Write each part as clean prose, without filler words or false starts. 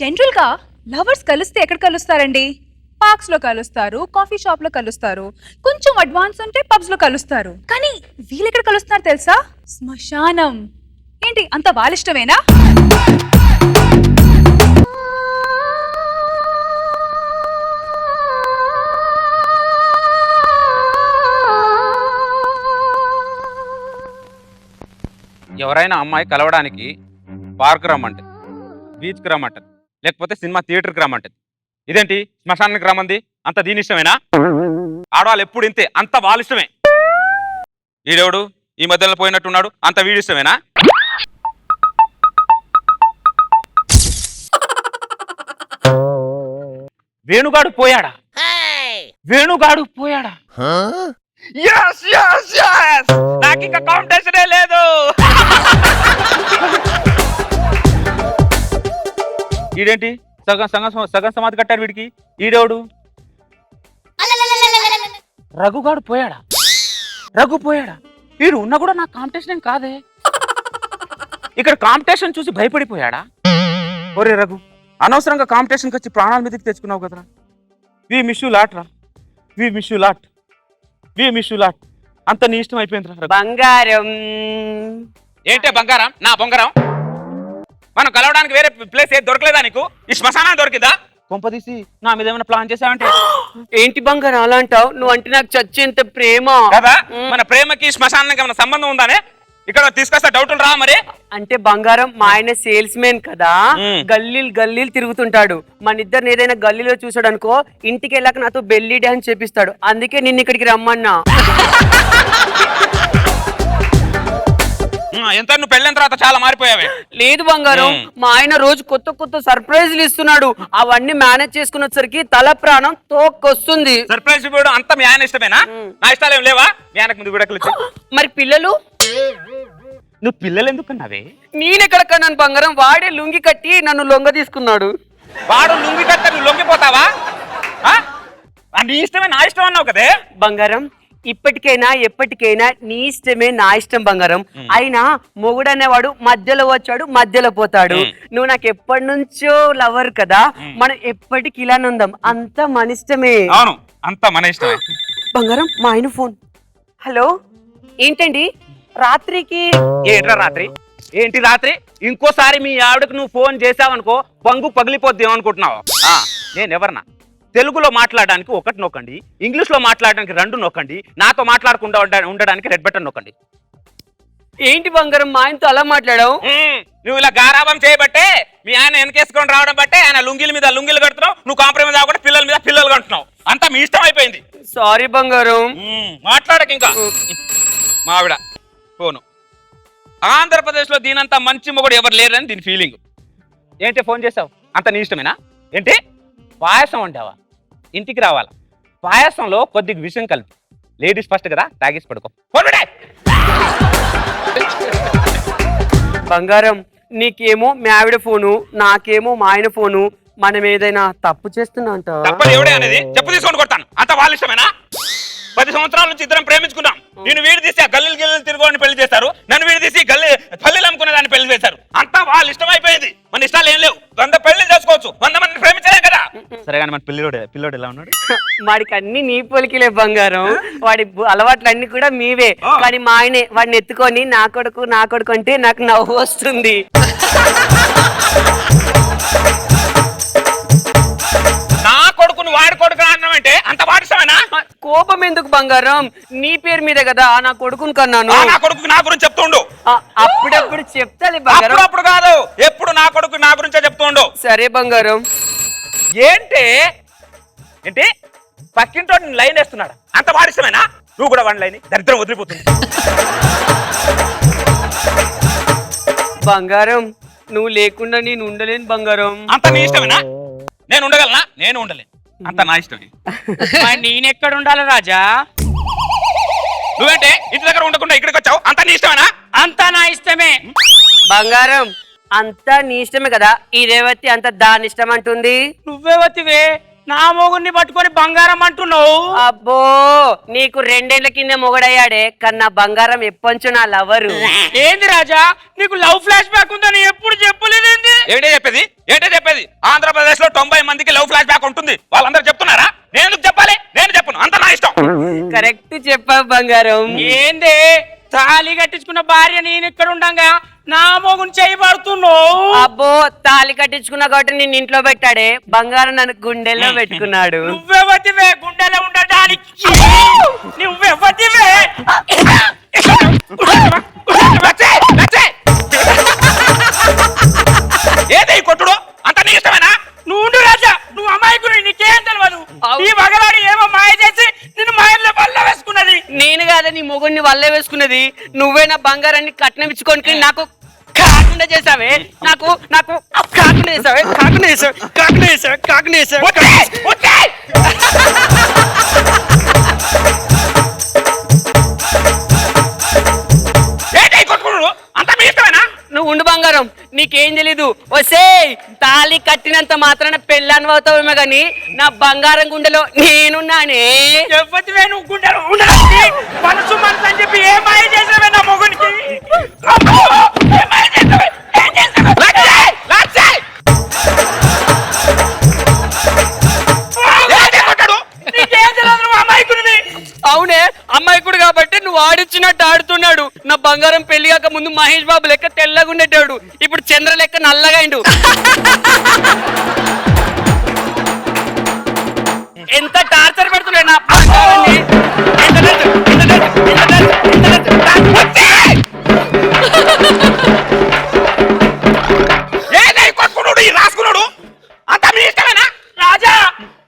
General గా lovers కలిస్తే ఎక్కడ కలుస్తారండి? పార్క్స్ లో కలుస్తారు, కాఫీ షాప్ లో కలుస్తారు, కొంచెం అడ్వాన్స్ ఉంటే పబ్స్ లో కలుస్తారు. కానీ వీళ్ళు ఎక్కడ కలుస్తున్నారు తెలుసా? శ్మశానం. ఏంటి అంత వాళ్ళిష్టమేనా? ఎవరైనా అమ్మాయి కలవడానికి పార్క్ రమ్మంటది, బీచ్కి రమ్మంటది, లేకపోతే సినిమా థియేటర్కి రమ్మంటది. ఇదేంటి శ్మశానానికి రమ్మంది? అంత దీని ఇష్టమేనా? ఆడవాళ్ళు ఎప్పుడు ఇంతే, అంత వాళ్ళ ఇష్టమే. ఈడెవడు ఈ మధ్యలో పోయినట్టున్నాడు, అంత వీడి ఇష్టమేనా? వేణుగాడు పోయాడా? వేణుగాడు పోయాడా? నాకు ఇంకా కాంపిటీషనే లేదు. ఈడేంటి సగం సగం సగం సమాధి కట్టాడు వీడికి. ఈడేవుడు రఘుగాడు పోయాడా? రఘు పోయాడా? వీడు ఉన్నా కూడా నాకు కాంపిటీషన్ ఏం కాదే. ఇక్కడ కాంపిటీషన్ చూసి భయపడిపోయాడా? ఒరే రఘు, అనవసరంగా కాంపిటీషన్కి వచ్చి ప్రాణాల మీదకి తెచ్చుకున్నావు కదరా. వి మిస్ యూ లాట్ రా, we miss you lot, we miss you lot. అంత నీ ఇష్టం అయిపోయింది. బంగారం ఏంటే బంగారం? నా బంగారం. మనం కలవడానికి వేరే ప్లేస్ ఏది దొరకలేదా నీకు? ఈ శ్మశానం దొరికిందా? కొంపదీసి నా మీద ఏమైనా ప్లాన్ చేసావంటే? ఏంటి బంగారం అలా అంటావు? నువ్వు అంటే నాకు చచ్చేంత ప్రేమ కదా. మన ప్రేమకి శ్మశానానికి ఏమైనా సంబంధం ఉందానే? ఇక్కడ తీసుకొస్తా డౌట్లు రా మరి. అంటే బంగారం మా ఆయన సేల్స్ మెన్ కదా, గల్లీలు గల్లీలు తిరుగుతుంటాడు. మన ఇద్దరిని ఏదైనా గల్లీలో చూసాడు అనుకో, ఇంటికి వెళ్ళాక నాతో బెల్లీ డాన్స్ చేపిస్తాడు. అందుకే నిన్ను ఇక్కడికి రమ్మన్నా. ఎంత నువ్వు పెళ్ళిన తర్వాత చాలా మారిపోయావే. లేదు బంగారం, మా ఆయన రోజు కొత్త కొత్త సర్ప్రైజ్లు ఇస్తున్నాడు. అవన్నీ మేనేజ్ చేసుకుని వచ్చరికి తల ప్రాణం తోక్కొస్తుంది. సర్ప్రైజ్ ఇవ్వడం అంతా మీ ఆయన ఇష్టమేనా? నా ఇష్టాలు ఏం లేవా? మీ ఆయనకు ముందు విడకలు వచ్చి. మరి పిల్లలు? నువ్వు పిల్లలు ఎందుకున్నావే? నేనెక్కడ కన్నాను బంగారం, వాడే లుంగి కట్టి నన్ను లొంగ తీసుకున్నాడు. వాడు లుంగి కట్ట నువ్వు లొంగిపోతావా? నీ ఇష్టమే నా ఇష్టం అన్నావు కదే. బంగారం, ఇప్పటికైనా ఎప్పటికైనా నీ ఇష్టమే నా ఇష్టం బంగారం. అయినా మొగుడు అనేవాడు మధ్యలో వచ్చాడు మధ్యలో పోతాడు. నువ్వు నాకు ఎప్పటి నుంచో లవర్ కదా, మనం ఎప్పటికి ఇలానే ఉందాం. అంతా మన ఇష్టమే. అవును, అంతా మన ఇష్టమే. బంగారం, మా ఆయన ఫోన్. హలో, ఏంటండి రాత్రికి? ఏంట్రా రాత్రి? ఏంటి రాత్రి? ఇంకోసారి మీ ఆవిడకు నువ్వు ఫోన్ చేసావనుకో బంగు పగిలిపోద్ది ఏమనుకుంటున్నావు? నేను ఎవరన్నా? తెలుగులో మాట్లాడడానికి ఒకటి నొక్కండి, ఇంగ్లీష్లో మాట్లాడడానికి 2 నొక్కండి, నాతో మాట్లాడకుండా ఉండడానికి రెడ్ బటన్ నొక్కండి. ఏంటి బంగారం మా ఆయనతో అలా మాట్లాడావు? నువ్వు ఇలా గారాబం చేయబట్టే మీ ఆయన వెనకేసుకొని రావడం బట్టే ఆయన లుంగిల మీద లుంగిలు కడుతున్నావు, నువ్వు కాంప్రమైజ్ అవ్వకుండా పిల్లల మీద పిల్లలు కంటున్నావు. అంతా మీ ఇష్టం అయిపోయింది. సారీ బంగారం. మాట్లాడక ఇంకా. మావిడ ఫోను. ఆంధ్రప్రదేశ్లో దీనంతా మంచి మొగుడు ఎవరు లేరని దీని ఫీలింగ్. ఏంటి ఫోన్ చేసావు? అంత నీ ఇష్టమేనా? ఏంటి పాయసం వండావా? ఇంటికి రావాలా? పాయసంలో కొద్దిగా విషయం కలిపి. లేడీస్ ఫస్ట్ కదా, తాగేసి పడుకో. బంగారం, నీకేమో మీ ఆవిడ ఫోను, నాకేమో మా ఆయన ఫోను. మనం ఏదైనా తప్పు చేస్తున్నా అంట? తప్పదు ఎవడే అనేది చెప్పు తీసుకొని కొడతాను. అంత వాళ్ళ ఇష్టమేనా? 10 సంవత్సరాల నుంచి ఇద్దరం ప్రేమించుకున్నాం. నేను వీడి తీసి ఆ గల్లీలు గిల్లీలు తిరుగుని పెళ్లి చేస్తారు, నన్ను వీడి తీసి పల్లెలు అమ్ముకునే దాన్ని పెళ్లి చేశారు. అంతా వాళ్ళ ఇష్టం అయిపోయింది. మన ఇష్టాలు ఏం లేవు. 100 పెళ్లి చేసుకోవచ్చు, 100 మందిని ప్రేమించలేం కదా. సరే కానీ మన పిల్లోడు ఎలా ఉన్నాడు? వాడికి అన్ని నీ పొలికిలే బంగారం. వాడి అలవాట్లు అన్ని కూడా మీవే. కానీ మా ఆయనే వాడిని ఎత్తుకొని నా కొడుకు అంటే నాకు నవ్వు వస్తుంది. నా కొడుకును వాడి కొడుకు అన్నామంటే అంత వాడిస్తామేనా? కోపం ఎందుకు బంగారం? నీ పేరు మీదే కదా నా కొడుకుని కన్నాను. నా కొడుకు నా గురించి చెప్తుండు. అప్పుడప్పుడు చెప్తాలి బంగారం. అప్పుడు కాదు, ఎప్పుడు నా కొడుకు నా గురించే చెప్తుండు. సరే బంగారం. ఏంటి పక్కింటో లైన్ వేస్తున్నాడు, అంత వాడిష్టమేనా? నువ్వు కూడా వన్ లైన్ దరిద్రం వదిలిపోతుంది. బంగారం, నువ్వు లేకుండా నేను ఉండలేను బంగారం. అంత నీ ఇష్టమేనా? నేను ఉండగలనా? నేను ఉండలేను. అంత నా ఇష్టమే. నేనెక్కడ ఉండాలి రాజా? నువ్వేంటే ఇంటి దగ్గర ఉండకుండా ఇక్కడికి వచ్చావు? అంత నీ ఇష్టమేనా? అంతా నా ఇష్టమే బంగారం. అంతా నీ ఇష్టమే కదా. ఈ రేవతి అంత దాని ఇష్టం అంటుంది. నువ్వేవతివే నా మొగుడిని పట్టుకొని బంగారం అంటున్నావు? అబ్బో నీకు 2 ఏళ్ల కింద మొగడయ్యాడే కన్నా బంగారం ఎప్పొంచు నా లవరు. ఏంది రాజా నీకు లవ్ ఫ్లాష్ బ్యాక్ ఉందని ఎప్పుడు చెప్పలేదేంది? ఏంటే చెప్పేది ఆంధ్రప్రదేశ్ లో 90 మందికి లవ్ ఫ్లాష్ బ్యాక్ ఉంటుంది. వాళ్ళందరూ చెప్తున్నారా? నేను ఎందుకు చెప్పాలి? నేను చెప్పను, అంత నా ఇష్టం. కరెక్ట్ చెప్పావు బంగారం. ఏంది తాళి కట్టించుకున్న భార్య నేను ఇక్కడ ఉండంగా నా మొగుని చేయబడుతున్నావు? అబ్బో తాళి కట్టించుకున్నా కాబట్టి నేను ఇంట్లో పెట్టాడే, బంగారం నన్ను గుండెల్లో పెట్టుకున్నాడు. నువ్వెవతివే గుండెలో ఉండడానికి? నువ్వెవతివే? ఏదే ఈ కొట్టుడు? అంత నీ ఇష్టమేనా? నువ్వు ఉండు రాజా, నువ్వు అమాయకుడు, నీకేం తెలియదు. ఈ మగవాడి ఏమో మాయ చేసి నిన్ను మాయల్లో పల్ల వేసుకున్నది. నేను కాదా నీ మొగుడిని వల్లే వేసుకున్నది, నువ్వే నా బంగారాన్ని కట్నం ఇచ్చుకొని నాకు కాకుండా చేసావే, నాకు నాకు కాకుండా చేసావే, కాకుండా చేసావే, కాకుండా చేసావే, కాకుండా చేసావే. ఏంటే ఈ కొట్టుడు? అంత మీ ఇష్టమేనా? నువ్వు ఉండు బంగారం, నీకేం తెలీదు. వసే తాళి కట్టినంత మాత్రాన పెళ్ళాన్ని అవుతావేమో గాని నా బంగారం గుండెలో నేనున్నానే. ఎవతివే నువ్వు గుండెలో ఉండడానికి? మనసు మనసు అని చెప్పి ఏ మాయ చేసావే నా మొగునికి? అబ్బో, ఏ మాయ చేసావే? ఏం చేసావే? ఏంటే కొట్టుడు? నీకేం తెలియదు, నువ్వు అమాయకుడివి. అవునే అమ్మాయికుడు కాబట్టి నువ్వు ఆడిచ్చినట్టు ఆడుతున్నాడు. నా బంగారం పెళ్లి కాక ముందు మహేష్ బాబు లెక్క తెల్లగా ఉండేటాడు, ఇప్పుడు చంద్ర లెక్క నల్లగాయిండు. ఎంత టార్చర్ పెడుతున్నాడు నా బంగారాన్ని. ఏదే ఈ కొట్టుడు? ఈ రాసుకున్నాడు? అంత మీ ఇష్టమేనా? రాజా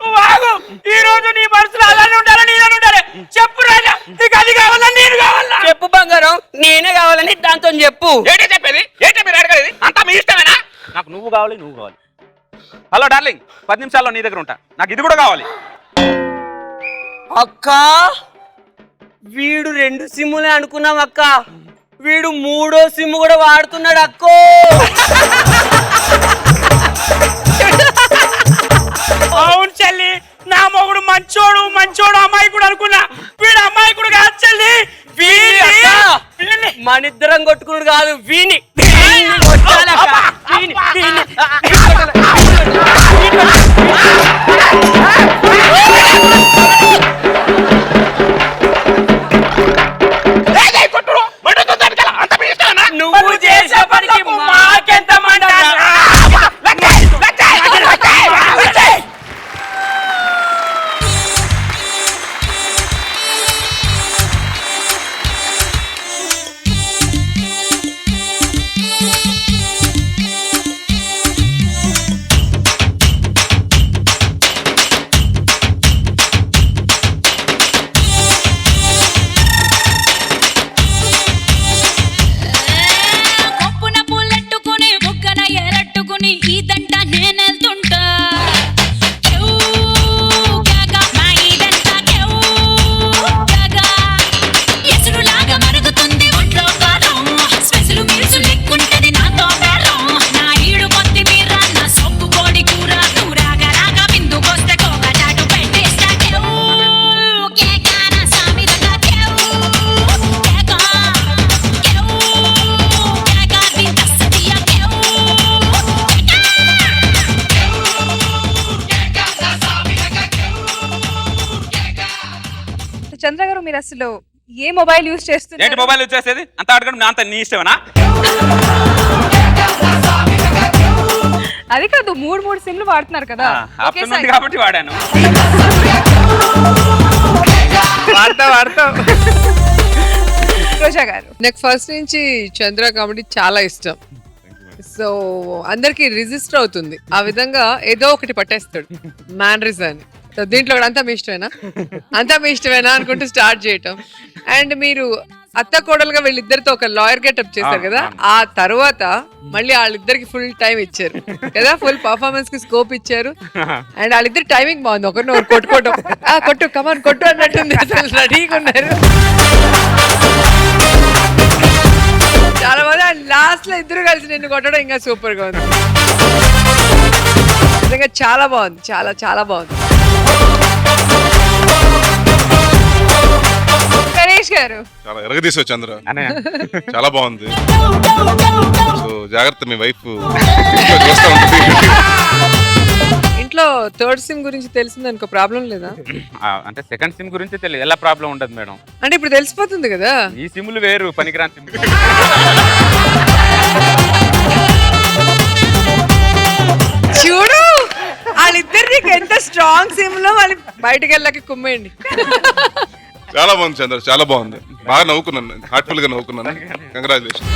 నువ్వు ఆగు, ఈ రోజు నీ మనసులో అలానే ఉండాలి, నేనే ఉండాలి. చెప్పు రాజా, నీకు అది కావాలా నేను కావాలా? చెప్పు బంగారం, నేనే కావాలని దాంతో చెప్పు. ఏంటే చెప్పేది? ఏంటే మీరు అడగలేదు? అంత మీ ఇష్టమేనా? నాకు నువ్వు కావాలి, నువ్వు కావాలి. హలో డార్లింగ్, 10 నిమిషాల్లో నీ దగ్గర ఉంటా. నాకు ఇది కూడా కావాలి. అక్క వీడు 2 సిమ్ములే అనుకున్నాం అక్క, వీడు 3వ సిమ్ కూడా వాడుతున్నాడు అక్కో. అవును చెల్లి, నా మొగుడు మంచోడు మంచోడు అమాయకుడు అనుకున్నా, వీడు అమాయకుడు కాదు చెల్లి. వీని అక్క, మనిద్దరం కొట్టుకున్నాడు కాదు, వీని కొట్టాలక్క. వీని ఏదే ఈ కొట్టుడు? మండుతుంది వెనకాల. అంత మీ ఇష్టమేనా? నువ్వు చేసే పనికి మాకెంత మంట? కొప్పున పూలెట్టుకుని బుగ్గన ఎరట్టుకుని ఈ దంట నేనెళ్తుంటా. కేవ్ కేక మా ఈదంతా కేవ్ కేక. ఎసురులాగా మరుగుతుంది ఒంట్లో కారం, స్పెషలు మీల్సు లెక్కుంటది నాతో బేరం. నా ఈడు కొత్తిమీర, నా సొప్పు కోడి కూర, నువ్వు రాగా రాగా బిందుకొస్తే కోక చాటు పెట్టేస్తా. కేవ్ కేక నా సామిరంగా కేవ్ కేక. కేవ్ కేక వింతస్తదియా కేవ్ చంద్ర గారు, మీరు అసలు ఏ మొబైల్ యూజ్ ఏంటి చేస్తున్నారు? మొబైల్ వచ్చేసేది? అంత అడగడం నా అంత నీ ఇష్టమేనా? అది కాదు, 3 సిమ్లు వాడుతున్నారు కదా. ఆప్షన్ ఉంది కాబట్టి వాడాను. వాడతా రోజా గారు, నాకు ఫస్ట్ నుంచి చంద్ర కామెడీ చాలా ఇష్టం. సో అందరికి రిజిస్టర్ అవుతుంది, ఆ విధంగా ఏదో ఒకటి పట్టేస్తాడు మ్యానరిజం అని. సో దీంట్లో కూడా అంతా మీ ఇష్టమేనా, అంతా మీ ఇష్టమేనా అనుకుంటూ స్టార్ట్ చేయటం. అండ్ మీరు అత్త కోడలుగా వీళ్ళిద్దరితో ఒక లాయర్ గెటప్ చేశారు కదా, ఆ తర్వాత మళ్ళీ వాళ్ళిద్దరికి ఫుల్ టైం ఇచ్చారు కదా, ఫుల్ పర్ఫార్మెన్స్ కి స్కోప్ ఇచ్చారు. అండ్ వాళ్ళిద్దరు టైమింగ్ బాగుంది, ఒకరిని కొట్టుకోవటం, కొట్టు కమాన్ కొట్టు అన్నట్టుంది, అసలు రెడీగా ఉన్నారు చాలా బాగా. లాస్ట్ లో ఇద్దరు కలిసి నిన్ను కొట్టడం ఇంకా సూపర్ గా ఉంది. నిజంగా చాలా బాగుంది, చాలా చాలా బాగుంది. గణేష్ గారు చాలా ఎరగదీసావు చంద్ర, అన్నయ్య చాలా బాగుంది. సో జాగ్రత్త, మీ వైఫ్ చూస్తూ ఉంటుంది. ఇంట్లో థర్డ్ సిమ్ గురించి తెలిసింది అనుకో, ప్రాబ్లం లేదా? అంటే సెకండ్ సిమ్ గురించి తెలియదు, ఎలా ప్రాబ్లం ఉండదు మేడం. అంటే ఇప్పుడు తెలిసిపోతుంది కదా. ఈ సిమ్లు వేరు, పనికిరాని సిమ్. చూడు వాళ్ళిద్దరు నీకు ఎంత స్ట్రాంగ్ సిమ్ లో వాళ్ళు బయటకు వెళ్ళాక కుమ్మేయండి. చాలా బాగుంది చంద్ర, చాలా బాగుంది. బాగా నవ్వుకున్నాను, హార్ట్ఫుల్ గా నవ్వుకున్నాను. కంగ్రాచులేషన్.